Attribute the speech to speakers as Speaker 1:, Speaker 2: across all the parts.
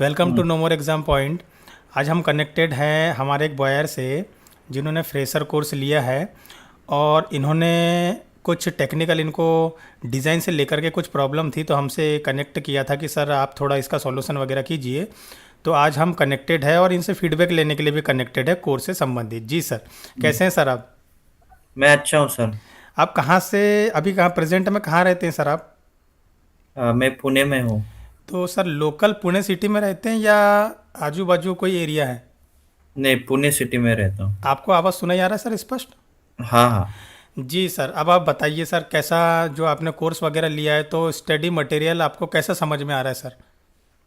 Speaker 1: Welcome to
Speaker 2: hmm.
Speaker 1: No more exam point. आज हम connected हैं हमारे एक बॉयर से जिन्होंने फ्रेशर कोर्स लिया है और इन्होंने कुछ टेक्निकल इनको डिज़ाइन से लेकर के कुछ प्रॉब्लम थी, तो हमसे कनेक्ट किया था कि सर आप थोड़ा इसका सॉल्यूशन वगैरह कीजिए। तो आज हम कनेक्टेड है और इनसे फीडबैक लेने के लिए भी कनेक्टेड है कोर्स से संबंधित। जी सर, कैसे हैं सर आप?
Speaker 2: मैं अच्छा हूँ सर।
Speaker 1: आप कहाँ से, अभी कहाँ प्रेजेंट में कहाँ रहते हैं सर आप?
Speaker 2: मैं पुणे में हूँ।
Speaker 1: तो सर लोकल पुणे सिटी में रहते हैं या आजू बाजू कोई एरिया है?
Speaker 2: नहीं, पुणे सिटी में रहता हूँ।
Speaker 1: आपको आवाज़ सुनाई आ रहा है सर स्पष्ट?
Speaker 2: हाँ हाँ।
Speaker 1: जी सर, अब आप बताइए सर, कैसा जो आपने कोर्स वगैरह लिया है तो स्टडी मटेरियल आपको कैसा समझ में आ रहा है सर?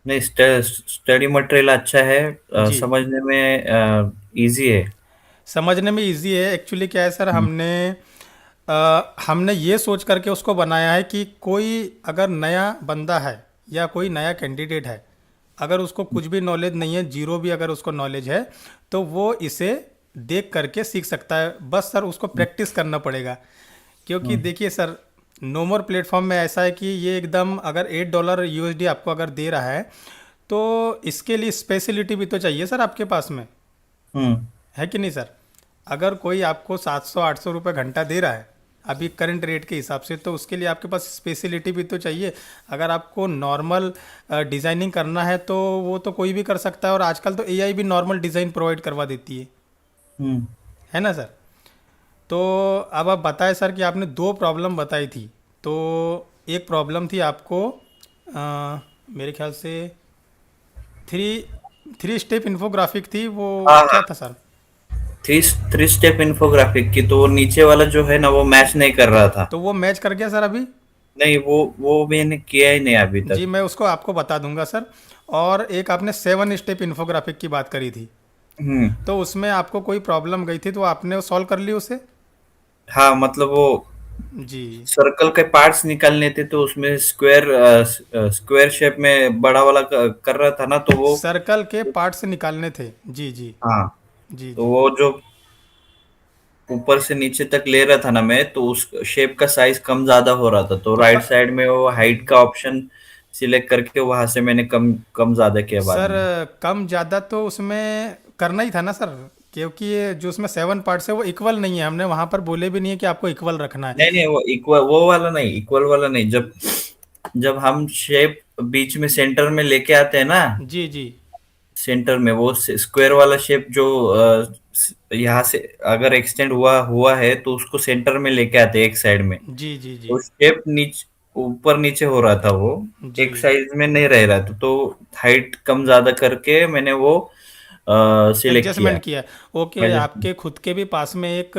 Speaker 2: नहीं, स्टडी मटेरियल अच्छा है।
Speaker 1: जी,
Speaker 2: समझने में इजी है।
Speaker 1: समझने में इजी है। एक्चुअली क्या है सर,
Speaker 2: हम्म।
Speaker 1: हमने ये सोच करके उसको बनाया है कि कोई अगर नया बंदा है या कोई नया कैंडिडेट है, अगर उसको कुछ भी नॉलेज नहीं है, जीरो भी अगर उसको नॉलेज है, तो वो इसे देख करके सीख सकता है। बस सर उसको प्रैक्टिस करना पड़ेगा। क्योंकि
Speaker 2: हम्म।
Speaker 1: देखिए सर, नोमोर प्लेटफॉर्म में ऐसा है कि ये एकदम अगर $8 यूएसडी आपको अगर दे रहा है, तो इसके लिए स्पेशलिटी भी तो चाहिए सर आपके पास में,
Speaker 2: हम्म।
Speaker 1: है कि नहीं सर? अगर कोई आपको 700-800 रुपये घंटा दे रहा है अभी करंट रेट के हिसाब से, तो उसके लिए आपके पास स्पेशलिटी भी तो चाहिए। अगर आपको नॉर्मल डिज़ाइनिंग करना है तो वो तो कोई भी कर सकता है, और आजकल तो एआई भी नॉर्मल डिज़ाइन प्रोवाइड करवा देती
Speaker 2: हम्म।
Speaker 1: है ना सर? तो अब आप बताएं सर कि आपने दो प्रॉब्लम बताई थी। तो एक प्रॉब्लम थी आपको, मेरे ख्याल से थ्री थ्री स्टेप इन्फोग्राफिक थी वो।
Speaker 2: हाँ
Speaker 1: क्या
Speaker 2: हाँ।
Speaker 1: था sir?
Speaker 2: Three three step infographic की तो वो नीचे वाला जो है ना वो मैच नहीं कर रहा था।
Speaker 1: तो वो मैच कर गया सर अभी?
Speaker 2: नहीं, वो मैंने किया ही नहीं अभी
Speaker 1: जी,
Speaker 2: तक।
Speaker 1: मैं उसको आपको बता दूंगा सर। और एक आपने 7 स्टेप इन्फोग्राफिक की बात करी थी,
Speaker 2: हम्म।
Speaker 1: तो उसमें आपको कोई प्रॉब्लम गई थी तो आपने सॉल्व कर ली उसे?
Speaker 2: हाँ, मतलब वो
Speaker 1: जी,
Speaker 2: सर्कल के पार्ट्स निकालने थे तो उसमें स्क्वायर शेप में बड़ा वाला कर रहा था ना तो वो।
Speaker 1: सर्कल के पार्ट्स निकालने थे। जी जी।
Speaker 2: हाँ,
Speaker 1: जी
Speaker 2: तो
Speaker 1: जी।
Speaker 2: वो जो ऊपर से नीचे तक ले रहा था ना मैं, तो उस शेप का साइज कम ज्यादा हो रहा था, तो
Speaker 1: तो
Speaker 2: राइट साइड में वो हाइट का ऑप्शन सिलेक्ट करके वहां से मैंने कम कम ज्यादा किया बाद
Speaker 1: सर
Speaker 2: में।
Speaker 1: कम ज़्यादा तो उसमें करना ही था ना सर, क्योंकि ये जो उसमें 7 पार्ट्स है वो इक्वल नहीं है। हमने वहाँ पर बोले भी नहीं है कि आपको इक्वल रखना है।
Speaker 2: नहीं नहीं, वो इक्वल वो वाला नहीं, इक्वल वाला नहीं। जब जब हम शेप बीच में सेंटर में लेके आते हैं ना,
Speaker 1: जी जी।
Speaker 2: सेंटर में वो स्क्वायर वाला शेप जो यहाँ से अगर एक्सटेंड हुआ हुआ है तो उसको सेंटर में लेके आते हैं एक साइड में।
Speaker 1: जी जी जी।
Speaker 2: तो शेप नीचे ऊपर नीचे हो रहा था वो,
Speaker 1: जी,
Speaker 2: एक साइज में नहीं रह रहा था, तो हाइट कम ज्यादा करके मैंने वो सिलेक्ट किया।
Speaker 1: एडजस्टमेंट किया। Okay,
Speaker 2: Adjustment।
Speaker 1: आपके खुद के भी पास में एक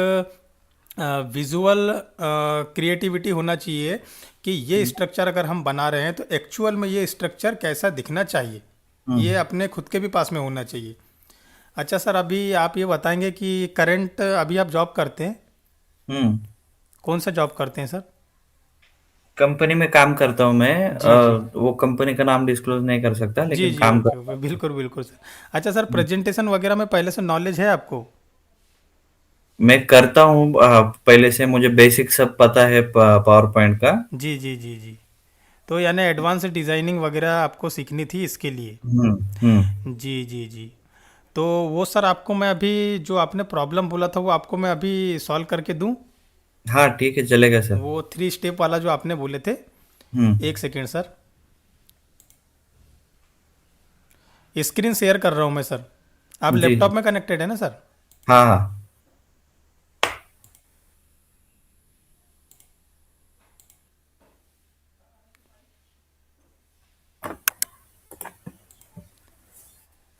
Speaker 1: विजुअल क्रिएटिविटी होना चाहिए कि ये
Speaker 2: हम्म।
Speaker 1: स्ट्रक्चर अगर हम बना रहे हैं तो एक्चुअल में ये स्ट्रक्चर कैसा दिखना चाहिए, ये
Speaker 2: हम्म।
Speaker 1: अपने खुद के भी पास में होना चाहिए। अच्छा सर, अभी आप ये बताएंगे कि करंट अभी आप जॉब करते हैं,
Speaker 2: हम्म।
Speaker 1: कौन सा जॉब करते हैं सर?
Speaker 2: कंपनी में काम करता हूँ मैं।
Speaker 1: जी जी।
Speaker 2: वो कंपनी का नाम डिस्क्लोज नहीं कर सकता,
Speaker 1: जी
Speaker 2: लेकिन
Speaker 1: जी,
Speaker 2: काम
Speaker 1: ओके
Speaker 2: करता
Speaker 1: ओके,
Speaker 2: हूँ।
Speaker 1: बिल्कुल बिल्कुल सर। अच्छा सर,
Speaker 2: हम्म।
Speaker 1: प्रेजेंटेशन वगैरह में पहले से नॉलेज है आपको?
Speaker 2: मैं करता हूँ। पहले से मुझे बेसिक सब पता है पावर पॉइंट का।
Speaker 1: जी जी जी जी। तो यानी एडवांस डिज़ाइनिंग वगैरह आपको सीखनी थी इसके लिए?
Speaker 2: हम्म। हम्म।
Speaker 1: जी जी जी। तो वो सर आपको मैं अभी, जो आपने प्रॉब्लम बोला था वो आपको मैं अभी सॉल्व करके दूं?
Speaker 2: हाँ, ठीक है, चलेगा सर।
Speaker 1: वो 3 स्टेप वाला जो आपने बोले थे।
Speaker 2: हम्म।
Speaker 1: एक सेकेंड सर, स्क्रीन शेयर कर रहा हूँ मैं सर। आप
Speaker 2: जी
Speaker 1: लैपटॉप
Speaker 2: जी।
Speaker 1: में कनेक्टेड है ना सर?
Speaker 2: हाँ हाँ।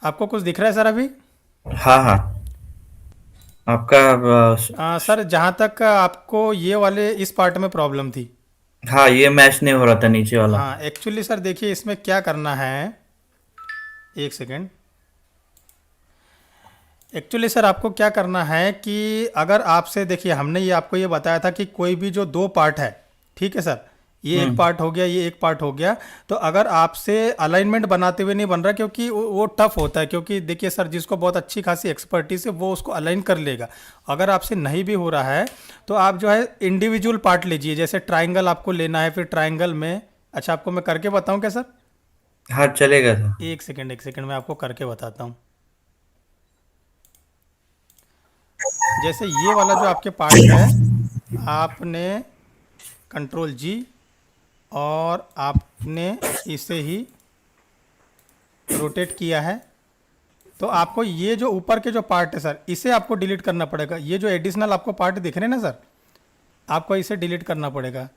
Speaker 1: आपको कुछ दिख रहा है सर अभी?
Speaker 2: हाँ हाँ। आपका
Speaker 1: सर जहाँ तक आपको ये वाले इस पार्ट में प्रॉब्लम थी।
Speaker 2: हाँ, ये मैच नहीं हो रहा था नीचे वाला।
Speaker 1: हाँ, एक्चुअली सर देखिए इसमें क्या करना है। एक सेकेंड। एक्चुअली सर आपको क्या करना है कि अगर आपसे, देखिए हमने ये आपको ये बताया था कि कोई भी जो दो पार्ट है, ठीक है सर, ये एक
Speaker 2: हम्म।
Speaker 1: पार्ट हो गया, ये एक पार्ट हो गया। तो अगर आपसे अलाइनमेंट बनाते हुए नहीं बन रहा, क्योंकि वो टफ होता है, क्योंकि देखिए सर जिसको बहुत अच्छी खासी एक्सपर्टीज है वो उसको अलाइन कर लेगा। अगर आपसे नहीं भी हो रहा है तो आप जो है इंडिविजुअल पार्ट लीजिए। जैसे ट्राइंगल आपको लेना है, फिर ट्राइंगल में, अच्छा आपको मैं करके बताऊँ क्या सर?
Speaker 2: हाँ चलेगा सर।
Speaker 1: एक सेकंड मैं आपको करके बताता हूँ। जैसे ये वाला जो आपके पार्ट है, आपने कंट्रोल जी और आपने इसे ही रोटेट किया है, तो आपको ये जो ऊपर के जो पार्ट है सर, इसे आपको डिलीट करना पड़ेगा। ये जो एडिशनल आपको पार्ट दिख रहे हैं ना सर, आपको इसे डिलीट करना पड़ेगा।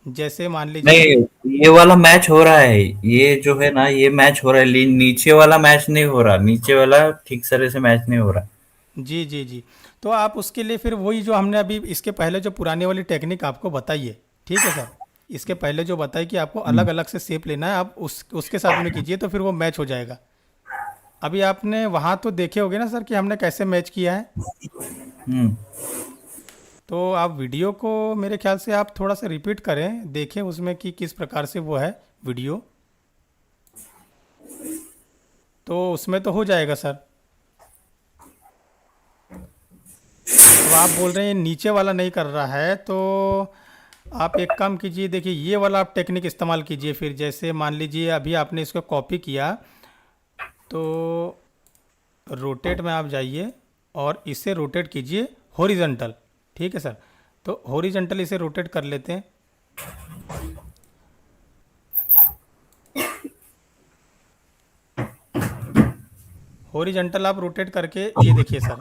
Speaker 1: जैसे मान लीजिए,
Speaker 2: नहीं, ये वाला मैच हो रहा है, ये जो है ना ये मैच हो रहा है, नीचे वाला मैच नहीं हो रहा, नीचे वाला ठीक तरह से मैच नहीं हो रहा।
Speaker 1: जी जी जी, तो आप उसके लिए फिर वही जो हमने अभी इसके पहले जो पुरानी वाली टेक्निक आपको बताई है, ठीक है सर, इसके पहले जो बताई कि आपको अलग
Speaker 2: हम्म।
Speaker 1: अलग से शेप लेना है, आप उसके साथ में कीजिए तो फिर वो मैच हो जाएगा। अभी आपने वहाँ तो देखे होंगे ना सर कि हमने कैसे मैच किया है।
Speaker 2: हम्म।
Speaker 1: तो आप वीडियो को मेरे ख्याल से आप थोड़ा सा रिपीट करें, देखें उसमें कि किस प्रकार से वो है वीडियो, तो उसमें तो हो जाएगा सर। अब आप बोल रहे हैं नीचे वाला नहीं कर रहा है, तो आप एक काम कीजिए, देखिए ये वाला आप टेक्निक इस्तेमाल कीजिए। फिर जैसे मान लीजिए अभी आपने इसको कॉपी किया, तो रोटेट में आप जाइए और इसे रोटेट कीजिए हॉरिजॉन्टल, ठीक है सर। तो हॉरिजॉन्टल इसे रोटेट कर लेते हैं। हॉरिजॉन्टल आप रोटेट करके ये देखिए सर,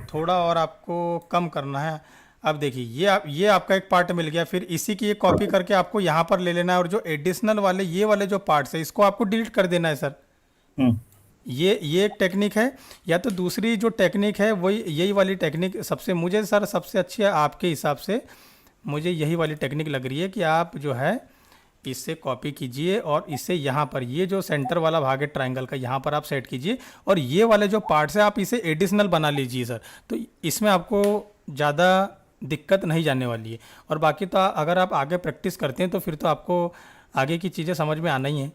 Speaker 1: थोड़ा और आपको कम करना है। अब देखिए ये आपका एक पार्ट मिल गया, फिर इसी की एक कॉपी करके आपको यहाँ पर ले लेना है, और जो एडिशनल वाले ये वाले जो पार्ट्स है इसको आपको डिलीट कर देना है सर।
Speaker 2: हम्म।
Speaker 1: ये एक टेक्निक है। या तो दूसरी जो टेक्निक है वही यही वाली टेक्निक सबसे मुझे सर सबसे अच्छी है आपके हिसाब से, मुझे यही वाली टेक्निक लग रही है कि आप जो है इससे कॉपी कीजिए और इसे यहाँ पर ये जो सेंटर वाला भाग है ट्रायंगल का यहाँ पर आप सेट कीजिए, और ये वाले जो पार्ट्स है आप इसे एडिशनल बना लीजिए सर। तो इसमें आपको ज़्यादा दिक्कत नहीं जाने वाली है। और बाकी तो अगर आप आगे प्रैक्टिस करते हैं तो फिर तो आपको आगे की चीज़ें समझ में आना ही है।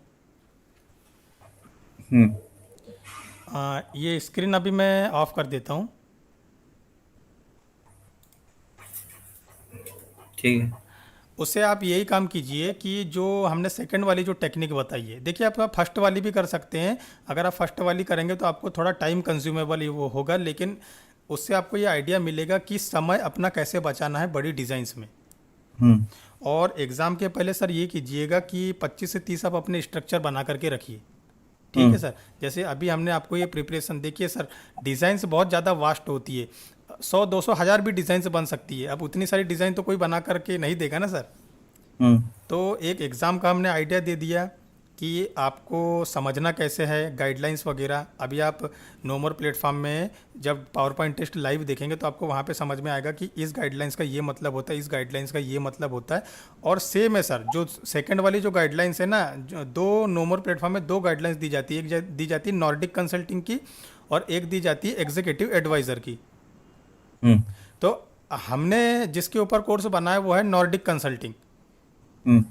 Speaker 2: हम्म।
Speaker 1: ये स्क्रीन अभी मैं ऑफ कर देता हूँ।
Speaker 2: ठीक है।
Speaker 1: उससे आप यही काम कीजिए कि जो हमने सेकंड वाली जो टेक्निक बताई है, देखिए आप फर्स्ट वाली भी कर सकते हैं। अगर आप फर्स्ट वाली करेंगे तो आपको थोड़ा टाइम कंज्यूमेबल वो होगा, लेकिन उससे आपको ये आइडिया मिलेगा कि समय अपना कैसे बचाना है बड़ी डिज़ाइंस में।
Speaker 2: हम्म।
Speaker 1: और एग्ज़ाम के पहले सर ये कीजिएगा कि 25 से 30 आप अपने स्ट्रक्चर बना करके रखिए, ठीक है
Speaker 2: हम्म।
Speaker 1: सर। जैसे अभी हमने आपको ये प्रिपरेशन देखिए सर, डिज़ाइंस बहुत ज़्यादा वास्ट होती है, 100 200 हज़ार भी डिज़ाइंस बन सकती है। अब उतनी सारी डिज़ाइन तो कोई बना करके नहीं देगा ना सर।
Speaker 2: हम्म।
Speaker 1: तो एक एग्ज़ाम का हमने आइडिया दे दिया कि आपको समझना कैसे है गाइडलाइंस वगैरह। अभी आप नोमोर प्लेटफॉर्म में जब पावर पॉइंट टेस्ट लाइव देखेंगे तो आपको वहाँ पे समझ में आएगा कि इस गाइडलाइंस का ये मतलब होता है, इस गाइडलाइंस का ये मतलब होता है। और सेम है सर, जो सेकंड वाली जो गाइडलाइंस है ना, जो दो नोमोर प्लेटफॉर्म में दो गाइडलाइंस दी जाती है, एक दी जाती है नॉर्डिक कंसल्टिंग की और एक दी जाती है एग्जीक्यूटिव एडवाइज़र की।
Speaker 2: हम्म।
Speaker 1: तो हमने जिसके ऊपर कोर्स बनाया वो है नॉर्डिक कंसल्टिंग,
Speaker 2: हम्म।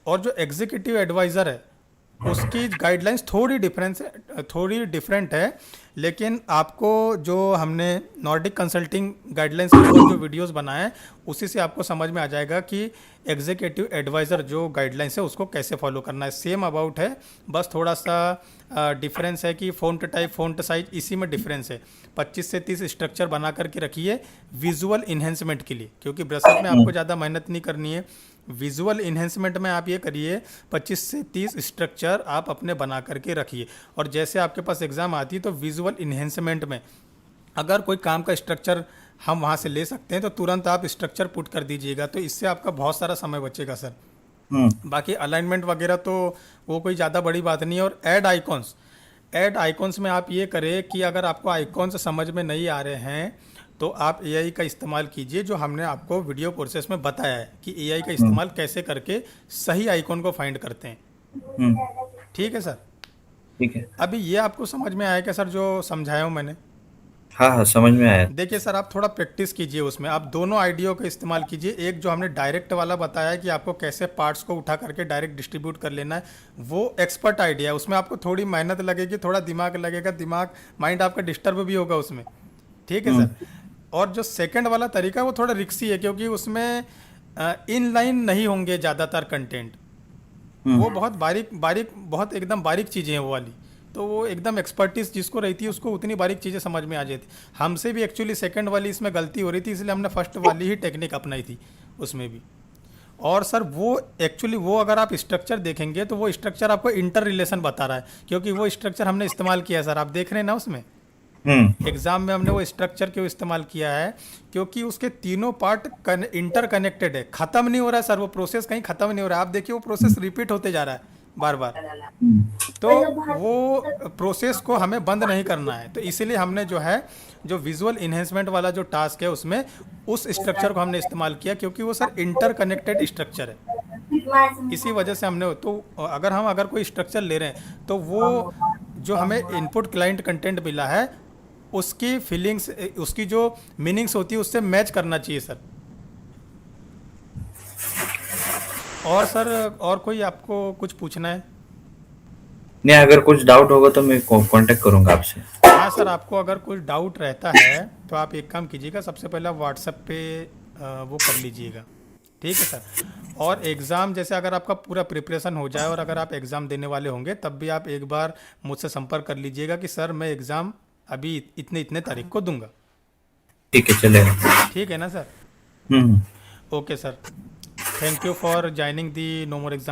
Speaker 1: और जो एग्जीक्यूटिव एडवाइज़र है उसकी गाइडलाइंस थोड़ी डिफरेंट है। लेकिन आपको जो हमने नॉर्डिक कंसल्टिंग गाइडलाइंस के ऊपर जो वीडियोस बनाए हैं उसी से आपको समझ में आ जाएगा कि एग्जीक्यूटिव एडवाइज़र जो गाइडलाइंस है उसको कैसे फॉलो करना है। सेम अबाउट है, बस थोड़ा सा डिफरेंस है कि फ़ॉन्ट टाइप फ़ॉन्ट साइज इसी में डिफरेंस है। 25 से 30 स्ट्रक्चर बना करके रखिए विजुअल इन्हेंसमेंट के लिए, क्योंकि ब्रशअप में आपको ज़्यादा मेहनत नहीं करनी है। विजुअल इन्हेंसमेंट में आप ये करिए 25 से 30 स्ट्रक्चर आप अपने बना करके रखिए, और जैसे आपके पास एग्ज़ाम आती है तो विजुअल इन्हेंसमेंट में अगर कोई काम का स्ट्रक्चर हम वहाँ से ले सकते हैं तो तुरंत आप स्ट्रक्चर पुट कर दीजिएगा, तो इससे आपका बहुत सारा समय बचेगा सर।
Speaker 2: हम्म।
Speaker 1: बाकी अलाइनमेंट वगैरह तो वो कोई ज़्यादा बड़ी बात नहीं है। और ऐड आइकॉन्स में आप ये करें कि अगर आपको आइकॉन्स समझ में नहीं आ रहे हैं तो आप एआई का इस्तेमाल कीजिए, जो हमने आपको वीडियो कोर्सेस में बताया है कि एआई का
Speaker 2: हम्म।
Speaker 1: इस्तेमाल कैसे करके सही आइकॉन को फाइंड करते हैं,
Speaker 2: हम्म।
Speaker 1: ठीक है सर।
Speaker 2: ठीक है।
Speaker 1: अभी ये आपको समझ में आया क्या सर जो समझाया हूँ मैंने?
Speaker 2: हाँ हाँ, समझ में आया।
Speaker 1: देखिए सर, आप थोड़ा प्रैक्टिस कीजिए उसमें, आप दोनों आइडियो का इस्तेमाल कीजिए। एक जो हमने डायरेक्ट वाला बताया है कि आपको कैसे पार्ट्स को उठा करके डायरेक्ट डिस्ट्रीब्यूट कर लेना है, वो एक्सपर्ट आइडिया है, उसमें आपको थोड़ी मेहनत लगेगी, थोड़ा दिमाग लगेगा, माइंड आपका डिस्टर्ब भी होगा उसमें, ठीक है
Speaker 2: हम्म।
Speaker 1: सर। और जो सेकंड वाला तरीका है वो थोड़ा रिक्सी है, क्योंकि उसमें इन लाइन नहीं होंगे ज़्यादातर कंटेंट, वो
Speaker 2: हम्म।
Speaker 1: बहुत बारीक बारीक, बहुत एकदम बारीक चीज़ें हैं वो वाली। तो वो एकदम एक्सपर्टीज जिसको रहती है उसको उतनी बारीक चीज़ें समझ में आ जाती। हमसे भी एक्चुअली सेकंड वाली इसमें गलती हो रही थी, इसलिए हमने फर्स्ट वाली ही टेक्निक अपनाई थी उसमें भी। और सर वो एक्चुअली वो अगर आप स्ट्रक्चर देखेंगे तो वो स्ट्रक्चर आपको इंटर रिलेशन बता रहा है, क्योंकि वो स्ट्रक्चर हमने इस्तेमाल किया है सर, आप देख रहे हैं ना उसमें।
Speaker 2: हम्म।
Speaker 1: एग्जाम में हमने वो स्ट्रक्चर क्यों इस्तेमाल किया है, क्योंकि उसके तीनों पार्ट इंटर कनेक्टेड है, खत्म नहीं हो रहा है सर, वो प्रोसेस कहीं खत्म नहीं हो रहा है। आप देखिए वो प्रोसेस रिपीट होते जा रहा है बार बार। तो वो प्रोसेस को हमें बंद नहीं करना है, तो इसीलिए हमने जो है जो विजुअल इन्हेंसमेंट वाला जो टास्क है उसमें उस स्ट्रक्चर को हमने इस्तेमाल किया, क्योंकि वो सर इंटर कनेक्टेड स्ट्रक्चर है। इसी वजह से हमने तो अगर कोई स्ट्रक्चर ले रहे हैं तो वो जो हमें इनपुट क्लाइंट कंटेंट मिला है उसकी फीलिंग्स, उसकी जो मीनिंग्स होती है उससे मैच करना चाहिए सर। और सर और कोई आपको कुछ पूछना है?
Speaker 2: नहीं, अगर कुछ डाउट होगा तो मैं कांटेक्ट करूंगा आपसे।
Speaker 1: हाँ सर, आपको अगर कुछ डाउट रहता है तो आप एक काम कीजिएगा, सबसे पहले आप व्हाट्सएप पे वो कर लीजिएगा, ठीक है सर। और एग्ज़ाम जैसे अगर आपका पूरा प्रिपरेशन हो जाए और अगर आप एग्ज़ाम देने वाले होंगे तब भी आप एक बार मुझसे संपर्क कर लीजिएगा कि सर मैं एग्ज़ाम अभी इतने इतने तारीख को दूंगा।
Speaker 2: ठीक है, चलेगा।
Speaker 1: ठीक है ना sir?
Speaker 2: Hmm.
Speaker 1: Okay sir, thank you for joining the no more exam.